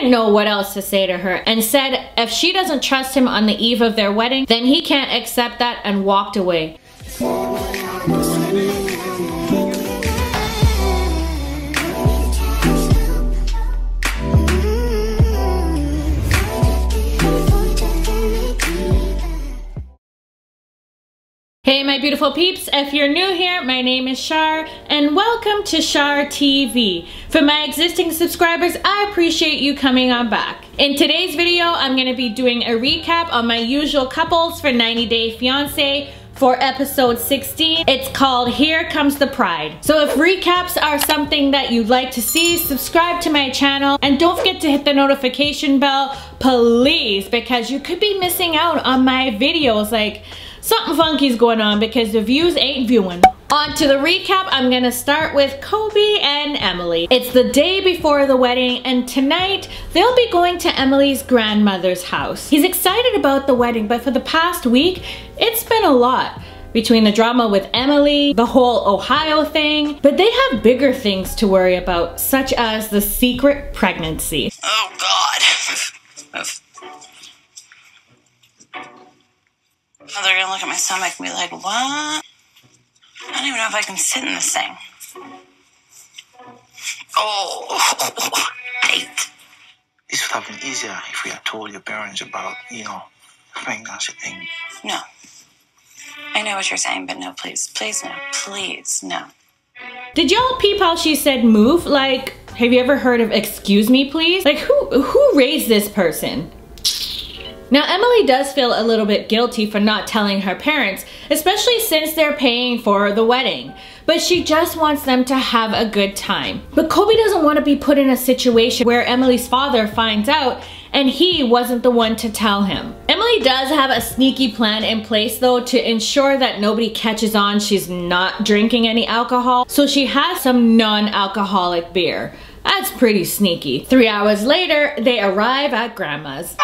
didn't know what else to say to her and said if she doesn't trust him on the eve of their wedding, then he can't accept that, and walked away. Hey my beautiful peeps, if you're new here, my name is Char and welcome to Char TV. For my existing subscribers, I appreciate you coming on back. In today's video, I'm going to be doing a recap on my usual couples for 90 Day Fiancé for episode 16. It's called Here Comes the Pride. So if recaps are something that you'd like to see, subscribe to my channel and don't forget to hit the notification bell, please, because you could be missing out on my videos. Like, something funky's going on because the views ain't viewing. On to the recap. I'm gonna start with Kobe and Emily. It's the day before the wedding and tonight they'll be going to Emily's grandmother's house. He's excited about the wedding, but for the past week, it's been a lot. Between the drama with Emily, the whole Ohio thing, but they have bigger things to worry about, such as the secret pregnancy. Oh God. Oh, they're gonna look at my stomach and be like, what? I don't even know if I can sit in this thing. Oh, hate. This would have been easier if we had told your parents about, the pregnancy thing. No. I know what you're saying, but no, please. Please, no. Please, no. Did y'all peep how she said move? Like, have you ever heard of excuse me please? Like, who raised this person? Now, Emily does feel a little bit guilty for not telling her parents, especially since they're paying for the wedding. But she just wants them to have a good time. But Kobe doesn't want to be put in a situation where Emily's father finds out and he wasn't the one to tell him. Emily does have a sneaky plan in place though to ensure that nobody catches on she's not drinking any alcohol. So she has some non-alcoholic beer. That's pretty sneaky. 3 hours later, they arrive at Grandma's.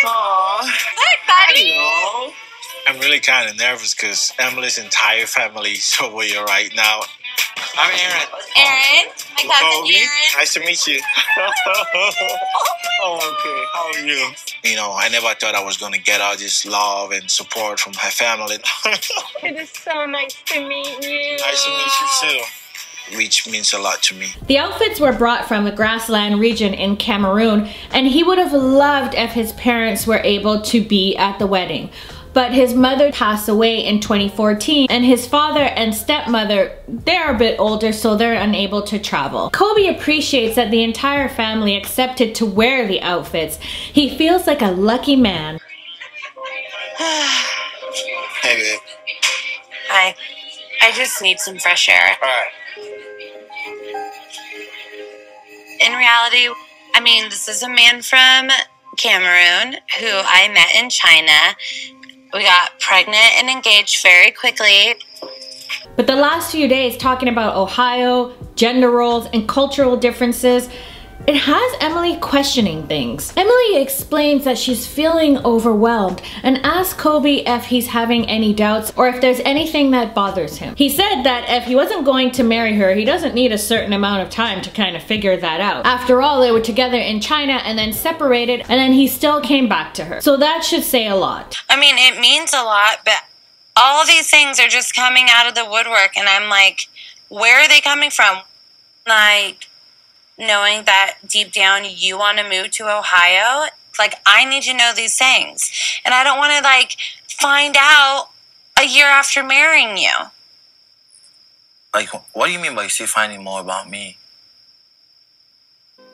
Aww. Hi, buddy. Hello. I'm really kind of nervous because Emily's entire family is over here right now. I'm Aaron. Aaron, my cousin Kobe. Aaron. Nice to meet you. Oh, okay. How are you? I never thought I was going to get all this love and support from her family. It is so nice to meet you. Nice to meet you too. Which means a lot to me. The outfits were brought from the grassland region in Cameroon, and he would have loved if his parents were able to be at the wedding. But his mother passed away in 2014, and his father and stepmother, they're a bit older, so they're unable to travel. Kobe appreciates that the entire family accepted to wear the outfits. He feels like a lucky man. Hey, babe. Hi. I just need some fresh air. All right. In reality, this is a man from Cameroon who I met in China. We got pregnant and engaged very quickly. But the last few days talking about Ohio, gender roles, and cultural differences, it has Emily questioning things. Emily explains that she's feeling overwhelmed and asks Kobe if he's having any doubts or if there's anything that bothers him. He said that if he wasn't going to marry her, he doesn't need a certain amount of time to kind of figure that out. After all, they were together in China and then separated, and then he still came back to her. So that should say a lot. It means a lot, but all of these things are just coming out of the woodwork, and I'm like, where are they coming from? Like, knowing that deep down you want to move to Ohio, I need to know these things. And I don't want to, find out a year after marrying you. What do you mean by still finding more about me?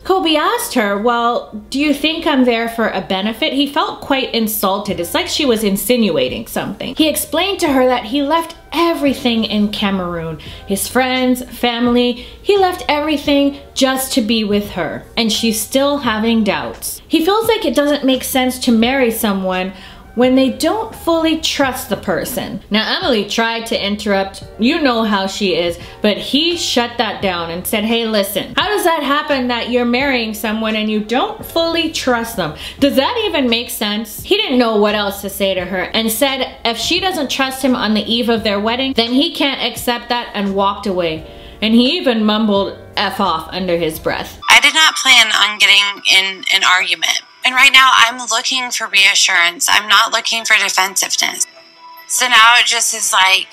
Kobe asked her, well, do you think I'm there for a benefit? He felt quite insulted. It's like she was insinuating something. He explained to her that he left everything in Cameroon. His friends, family, he left everything just to be with her. And she's still having doubts. He feels like it doesn't make sense to marry someone when they don't fully trust the person. Now, Emily tried to interrupt, you know how she is, but he shut that down and said, hey, listen, how does that happen that you're marrying someone and you don't fully trust them? Does that even make sense? He didn't know what else to say to her and said if she doesn't trust him on the eve of their wedding, then he can't accept that, and walked away. And he even mumbled F off under his breath. I did not plan on getting in an argument. And right now I'm looking for reassurance. I'm not looking for defensiveness. So now it just is like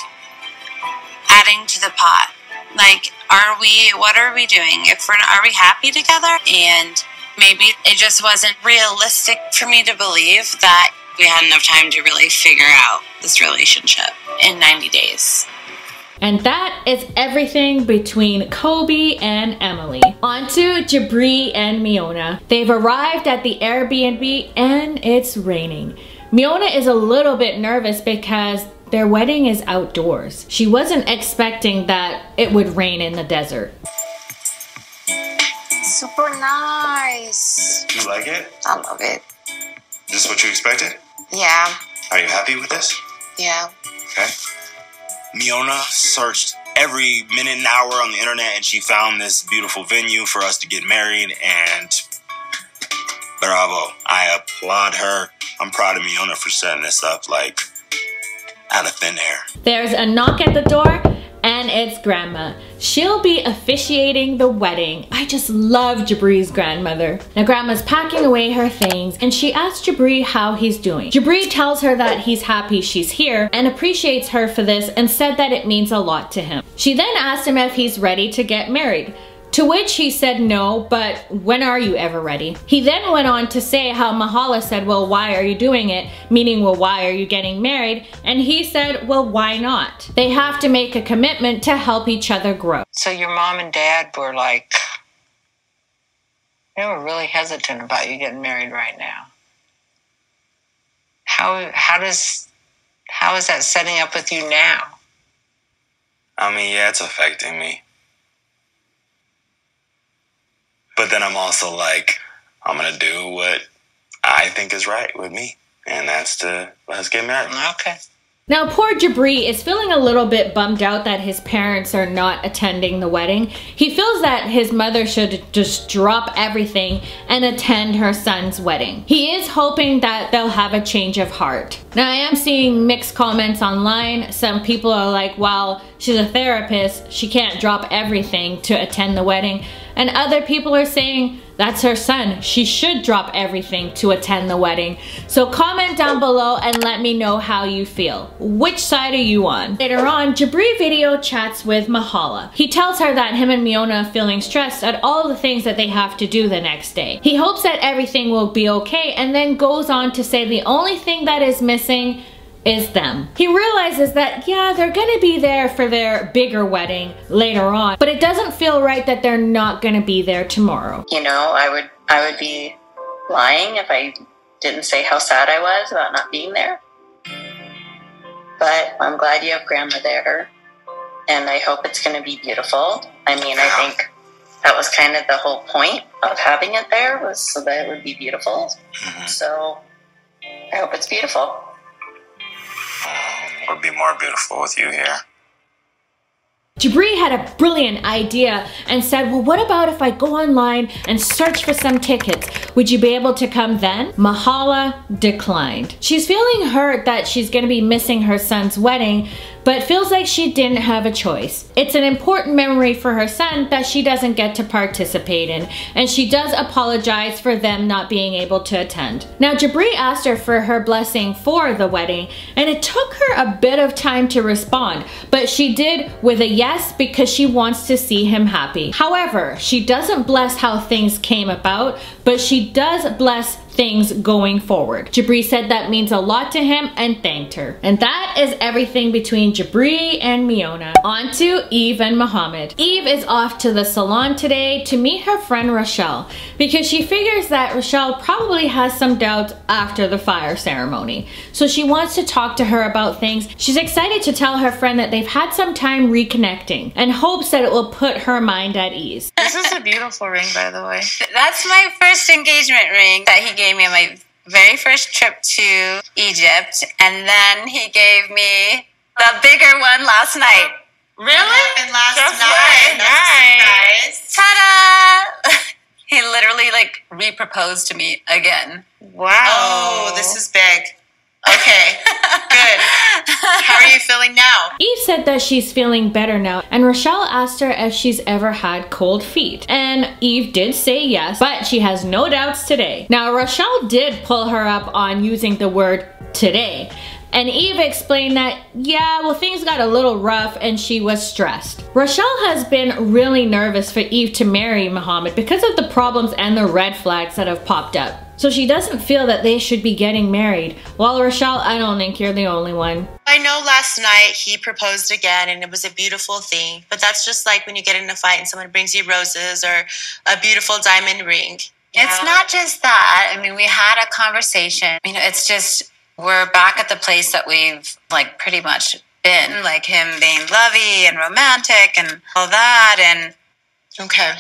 adding to the pot. Like, what are we doing? Are we happy together? And maybe it just wasn't realistic for me to believe that we had enough time to really figure out this relationship in 90 days. And that is everything between Kobe and Emily. On to Jibri and Miona. They've arrived at the Airbnb and it's raining. Miona is a little bit nervous because their wedding is outdoors. She wasn't expecting that it would rain in the desert. Super nice. You like it? I love it. This is what you expected? Yeah. Are you happy with this? Yeah. Okay. Miona searched every minute and hour on the internet and she found this beautiful venue for us to get married, and bravo. I applaud her. I'm proud of Miona for setting this up like out of thin air. There's a knock at the door and it's Grandma. She'll be officiating the wedding. I just love Jibri's grandmother. Now Grandma's packing away her things and she asks Jibri how he's doing. Jibri tells her that he's happy she's here and appreciates her for this and said that it means a lot to him. She then asked him if he's ready to get married. To which he said no, but when are you ever ready? He then went on to say how Mahala said, well, why are you doing it? Meaning, well, why are you getting married? And he said, well, why not? They have to make a commitment to help each other grow. So your mom and dad were like, they were really hesitant about you getting married right now. How is that setting up with you now? I mean, yeah, it's affecting me. But then I'm also like, I'm going to do what I think is right with me. And that's to let's get married. Okay. Now poor Jibri is feeling a little bit bummed out that his parents are not attending the wedding. He feels that his mother should just drop everything and attend her son's wedding. He is hoping that they'll have a change of heart. Now I am seeing mixed comments online. Some people are like, well, she's a therapist, she can't drop everything to attend the wedding. And other people are saying, that's her son, she should drop everything to attend the wedding. So comment down below and let me know how you feel. Which side are you on? Later on, Jibri video chats with Mahala. He tells her that him and Miona are feeling stressed at all the things that they have to do the next day. He hopes that everything will be okay and then goes on to say the only thing that is missing is them. He realizes that, yeah, they're gonna be there for their bigger wedding later on, but it doesn't feel right that they're not gonna be there tomorrow. You know, I would be lying if I didn't say how sad I was about not being there. But I'm glad you have Grandma there, and I hope it's gonna be beautiful. I mean, I think that was kind of the whole point of having it there, was so that it would be beautiful. So I hope it's beautiful. It would be more beautiful with you here. Jibri had a brilliant idea and said, well, what about if I go online and search for some tickets? Would you be able to come then? Mahala declined. She's feeling hurt that she's gonna be missing her son's wedding, but feels like she didn't have a choice. It's an important memory for her son that she doesn't get to participate in, and she does apologize for them not being able to attend. Now, Jibri asked her for her blessing for the wedding, and it took her a bit of time to respond, but she did with a yes because she wants to see him happy. However, she doesn't bless how things came about, but she does bless things going forward. Jibri said that means a lot to him and thanked her. And that is everything between Jibri and Miona. On to Eve and Mohamed. Eve is off to the salon today to meet her friend Rochelle because she figures that Rochelle probably has some doubts after the fire ceremony. So she wants to talk to her about things. She's excited to tell her friend that they've had some time reconnecting and hopes that it will put her mind at ease. This is a beautiful ring, by the way. That's my first engagement ring that he gave me on my very first trip to Egypt, and then he gave me the bigger one last night. Really? And last That's night. nice. Ta-da! He literally like re-proposed to me again. Wow. Oh, this is big. Okay, good. How are you feeling now? Eve said that she's feeling better now, and Rochelle asked her if she's ever had cold feet. And Eve did say yes, but she has no doubts today. Now, Rochelle did pull her up on using the word today. And Eve explained that, yeah, well, things got a little rough and she was stressed. Rochelle has been really nervous for Eve to marry Mohamed because of the problems and the red flags that have popped up. So she doesn't feel that they should be getting married. Well, Rochelle, I don't think you're the only one. I know last night he proposed again and it was a beautiful thing, but that's just like when you get in a fight and someone brings you roses or a beautiful diamond ring. Yeah. It's not just that. I mean, we had a conversation. You know, it's just, we're back at the place that we've like pretty much been, like him being lovey and romantic and all that. And okay,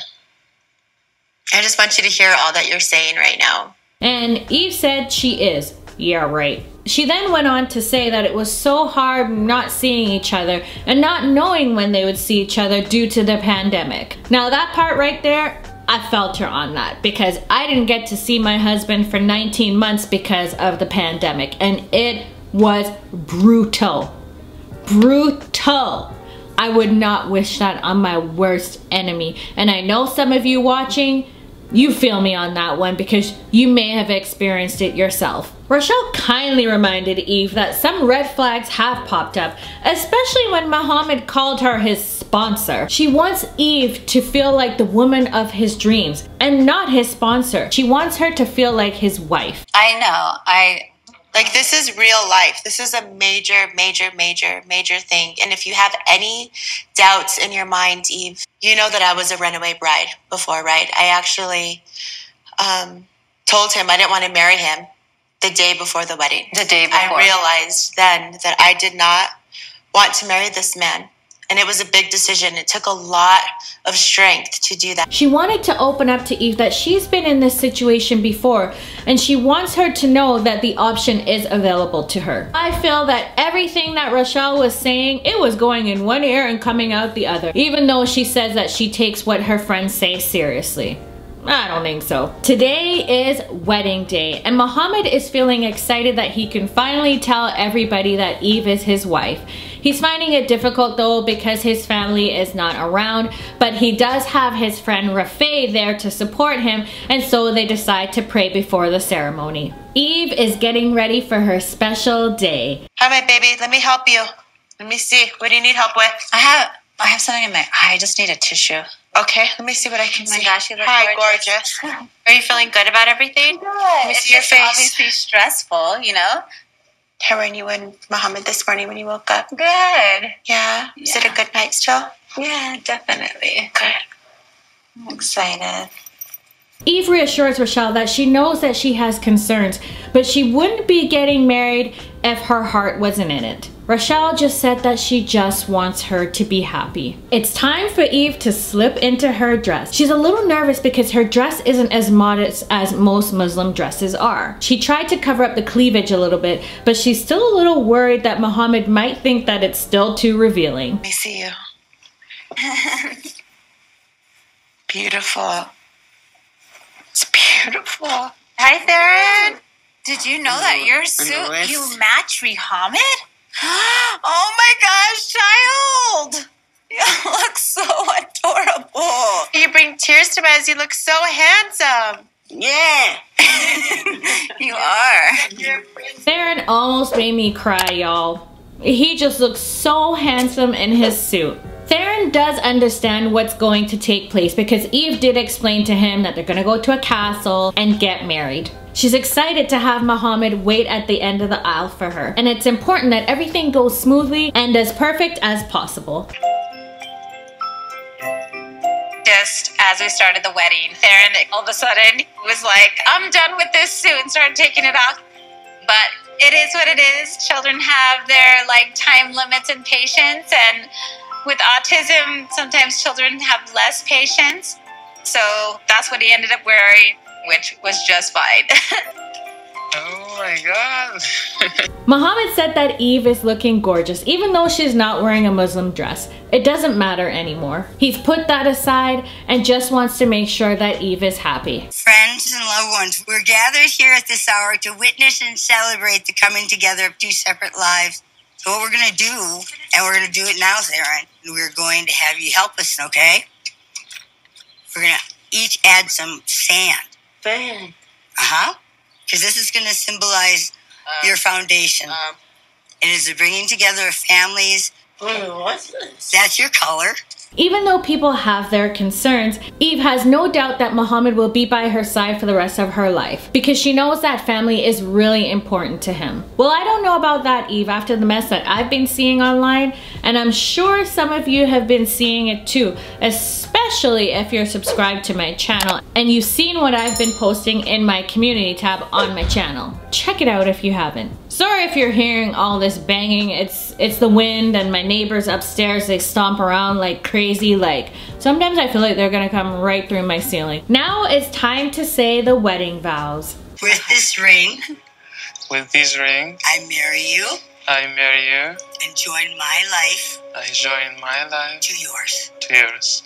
I just want you to hear all that you're saying right now. And Eve said she is. Yeah, right. She then went on to say that it was so hard not seeing each other and not knowing when they would see each other due to the pandemic. Now that part right there, I felt her on that because I didn't get to see my husband for 19 months because of the pandemic, and it was brutal. Brutal. I would not wish that on my worst enemy. And I know some of you watching, you feel me on that one because you may have experienced it yourself. Rochelle kindly reminded Eve that some red flags have popped up, especially when Mohamed called her his sponsor. She wants Eve to feel like the woman of his dreams and not his sponsor. She wants her to feel like his wife. I know, like, this is real life. This is a major, major, major, major thing. And if you have any doubts in your mind, Eve, you know that I was a runaway bride before, right? I actually told him I didn't want to marry him the day before the wedding. The day before. I realized then that I did not want to marry this man. And it was a big decision. It took a lot of strength to do that. She wanted to open up to Eve that she's been in this situation before, and she wants her to know that the option is available to her. I feel that everything that Rochelle was saying, it was going in one ear and coming out the other, even though she says that she takes what her friends say seriously. I don't think so. Today is wedding day, and Mohamed is feeling excited that he can finally tell everybody that Eve is his wife. He's finding it difficult though because his family is not around, but he does have his friend Rafay there to support him, and so they decide to pray before the ceremony. Eve is getting ready for her special day. Hi, my baby. Let me help you. Let me see. What do you need help with? I have something in my eye. I just need a tissue. Okay, let me see what I can see. Oh my gosh, you look Hi, gorgeous. Are you feeling good about everything? Good. Let me see your face. Obviously stressful, you know. How were you and Mohamed this morning when you woke up? Good. Yeah? Is it a good night still? Yeah, definitely. Good. I'm excited. Eve reassures Rochelle that she knows that she has concerns, but she wouldn't be getting married if her heart wasn't in it. Rochelle just said that she just wants her to be happy. It's time for Eve to slip into her dress. She's a little nervous because her dress isn't as modest as most Muslim dresses are. She tried to cover up the cleavage a little bit, but she's still a little worried that Mohamed might think that it's still too revealing. Let me see you. Beautiful. It's beautiful. Hi, Theron. Did you know that your suit, you match Mohamed? Oh my gosh, child! You look so adorable. You bring tears to my eyes. You look so handsome. Yeah. You are. Theron almost made me cry, y'all. He just looks so handsome in his suit. Theron does understand what's going to take place because Eve did explain to him that they're gonna go to a castle and get married. She's excited to have Mohamed wait at the end of the aisle for her, and it's important that everything goes smoothly and as perfect as possible. Just as we started the wedding, Theron all of a sudden was like, I'm done with this suit, and started taking it off. But it is what it is. Children have their like time limits and patience, and with autism, sometimes children have less patience. So that's what he ended up wearing, which was just fine. Oh my god. Mohamed said that Eve is looking gorgeous, even though she's not wearing a Muslim dress. It doesn't matter anymore. He's put that aside and just wants to make sure that Eve is happy. Friends and loved ones, we're gathered here at this hour to witness and celebrate the coming together of two separate lives. So what we're going to do, and we're going to do it now, Sarah, we're going to have you help us, okay? We're going to each add some sand. Sand. Uh-huh. Because this is going to symbolize your foundation. It is the bringing together of families. What's this? That's your color. Even though people have their concerns, Eve has no doubt that Mohamed will be by her side for the rest of her life because she knows that family is really important to him. Well, I don't know about that, Eve, after the mess that I've been seeing online, and I'm sure some of you have been seeing it too, especially if you're subscribed to my channel and you've seen what I've been posting in my community tab on my channel. Check it out if you haven't. Sorry if you're hearing all this banging, it's the wind and my neighbors upstairs, they stomp around like crazy, like sometimes I feel like they're gonna come right through my ceiling. Now it's time to say the wedding vows. With this ring, With this ring, I marry you I marry you. and join my life I join my life to yours. to yours.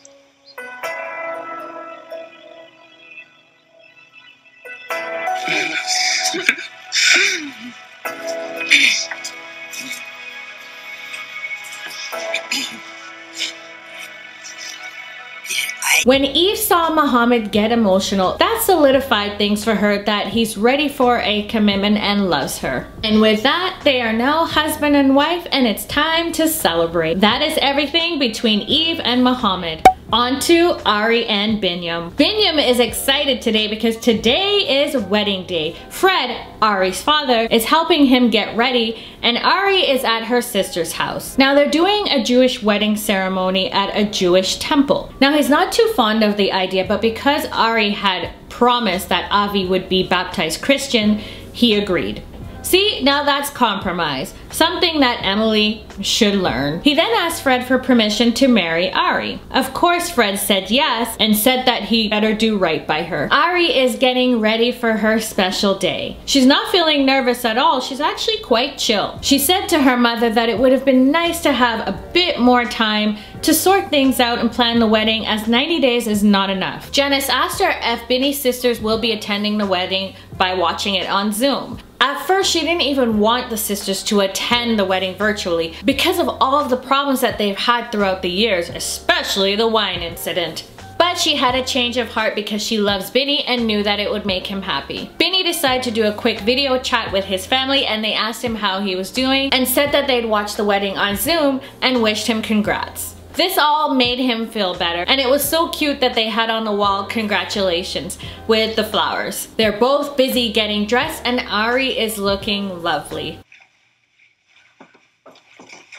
When Eve saw Mohamed get emotional, that solidified things for her that he's ready for a commitment and loves her. And with that, they are now husband and wife and it's time to celebrate. That is everything between Eve and Mohamed. On to Ari and Biniyam. Biniyam is excited today because today is wedding day. Fred, Ari's father, is helping him get ready and Ari is at her sister's house. Now they're doing a Jewish wedding ceremony at a Jewish temple. Now he's not too fond of the idea, but because Ari had promised that Avi would be baptized Christian, he agreed. See, now that's compromise. Something that Emily should learn. He then asked Fred for permission to marry Ari. Of course, Fred said yes and said that he better do right by her. Ari is getting ready for her special day. She's not feeling nervous at all. She's actually quite chill. She said to her mother that it would have been nice to have a bit more time to sort things out and plan the wedding, as 90 days is not enough. Janice asked her if Binny's sisters will be attending the wedding by watching it on Zoom. At first, she didn't even want the sisters to attend the wedding virtually because of all of the problems that they've had throughout the years, especially the wine incident. But she had a change of heart because she loves Binny and knew that it would make him happy. Binny decided to do a quick video chat with his family and they asked him how he was doing and said that they'd watched the wedding on Zoom and wished him congrats. This all made him feel better, and it was so cute that they had on the wall congratulations with the flowers. They're both busy getting dressed and Ari is looking lovely.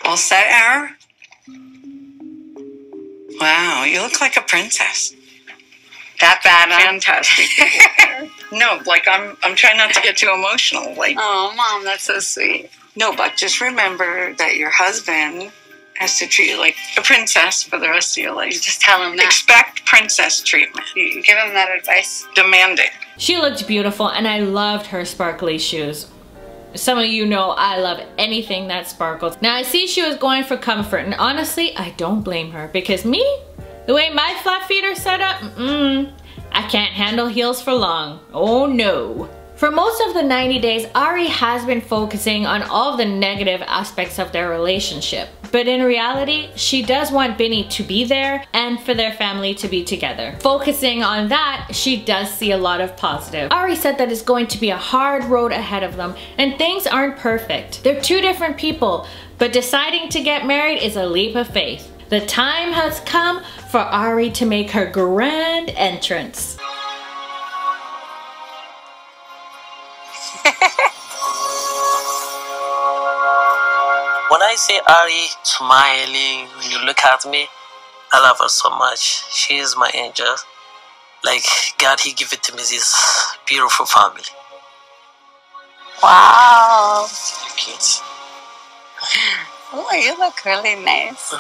All set, Ara? Wow, you look like a princess. That bad, huh? Fantastic. No, like I'm trying not to get too emotional. Like, Oh, Mom, that's so sweet. no, but just remember that your husband has to treat you like a princess for the rest of your life. Just tell him that. Expect princess treatment. You give him that advice. Demand it. She looked beautiful and I loved her sparkly shoes. Some of you know I love anything that sparkles. Now I see she was going for comfort and honestly, I don't blame her because me, the way my flat feet are set up, I can't handle heels for long. Oh no. For most of the 90 days, Ari has been focusing on all of the negative aspects of their relationship. But in reality, she does want Binny to be there and for their family to be together. Focusing on that, she does see a lot of positive. Ari said that it's going to be a hard road ahead of them and things aren't perfect. They're two different people, but deciding to get married is a leap of faith. The time has come for Ari to make her grand entrance. When I see Ari smiling, when you look at me, I love her so much. She is my angel. Like God, He gave it to me, this beautiful family. Wow. Kids. Oh, you look really nice.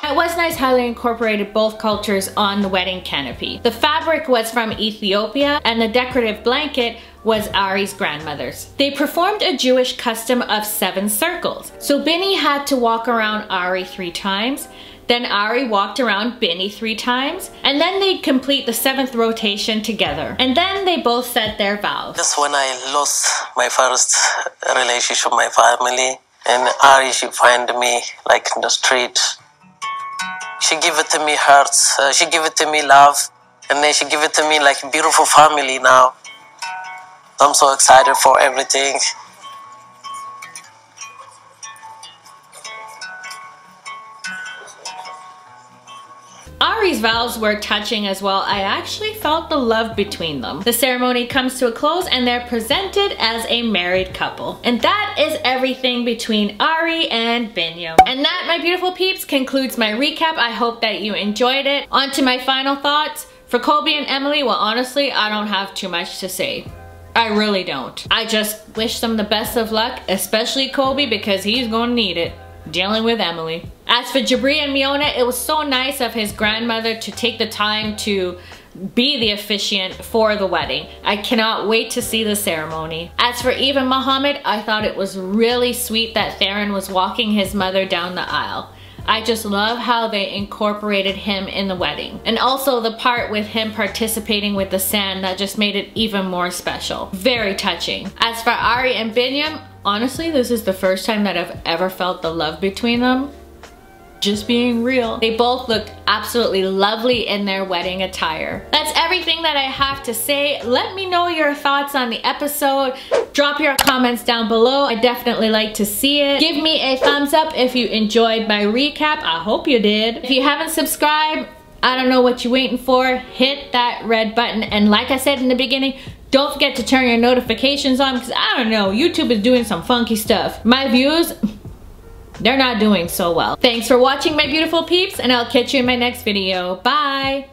It was nice how they incorporated both cultures on the wedding canopy. The fabric was from Ethiopia and the decorative blanket was Ari's grandmother's. They performed a Jewish custom of 7 circles. So Binny had to walk around Ari 3 times, then Ari walked around Binny 3 times, and then they'd complete the 7th rotation together. And then they both said their vows. That's when I lost my first relationship with my family, and Ari, she find me like in the street. She give it to me hearts, she give it to me love, and then she give it to me like a beautiful family now. I'm so excited for everything. Ari's vows were touching as well. I actually felt the love between them. The ceremony comes to a close and they're presented as a married couple. And that is everything between Ari and Biniyam. And that, my beautiful peeps, concludes my recap. I hope that you enjoyed it. On to my final thoughts. For Colby and Emily, well, honestly, I don't have too much to say. I really don't. I just wish them the best of luck, especially Colby, because he's gonna need it dealing with Emily. As for Jibri and Miona, it was so nice of his grandmother to take the time to be the officiant for the wedding. I cannot wait to see the ceremony. As for Eve and Mohamed, I thought it was really sweet that Theron was walking his mother down the aisle. I just love how they incorporated him in the wedding. And also the part with him participating with the sand, that just made it even more special. Very touching. As for Ari and Biniyam, honestly, this is the first time that I've ever felt the love between them. Just being real. They both looked absolutely lovely in their wedding attire. That's everything that I have to say. Let me know your thoughts on the episode. Drop your comments down below. I definitely like to see it. Give me a thumbs up if you enjoyed my recap. I hope you did. If you haven't subscribed, I don't know what you're waiting for. Hit that red button. And like I said in the beginning, don't forget to turn your notifications on, because I don't know, YouTube is doing some funky stuff. My views, they're not doing so well. Thanks for watching, my beautiful peeps, and I'll catch you in my next video. Bye!